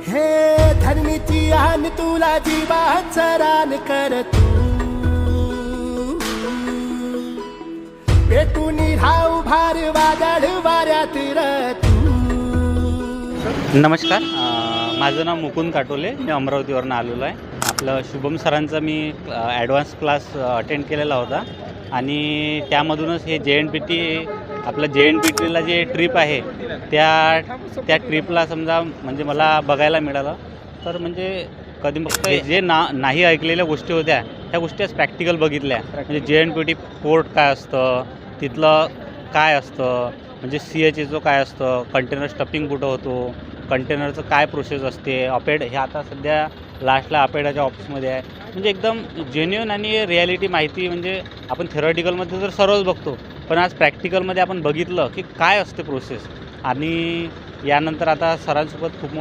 हे धरणीची आन तुला जीवाच रान कर तू पेटून राहू भार वादळ वाऱ्यात तू. नमस्कार, माझं नाव मुकुंद काटोले. मी अमरावतीवरून आलेलो आहे. आपलं शुभम सरांचा मी ॲडव्हान्स क्लास अटेंड केलेला होता आणि त्यामधूनच हे JNPTला जे ट्रिप आहे त्या ट्रिपला समजा म्हणजे मला बघायला मिळालं. तर म्हणजे कधी फक्त जे नाही ऐकलेल्या गोष्टी होत्या त्या गोष्टी आज प्रॅक्टिकल बघितल्या. म्हणजे JNPT पोर्ट काय असतं, तिथलं काय असतं, म्हणजे CHAचं काय असतं, कंटेनर स्टफिंग कुठं होतो, कंटेनरचं काय प्रोसेस असते, अपेड हे आता सध्या लास्टला अपेडाच्या ऑफिसमध्ये आहे. म्हणजे एकदम जेन्युइन आणि रिॲलिटी माहिती. म्हणजे आपण थेरॉटिकलमध्ये तर सर्वच बघतो, पण आज प्रॅक्टिकलमध्ये आपण बघितलं की काय असते प्रोसेस. आणि यानंतर आता सरांसोबत खूप मोठं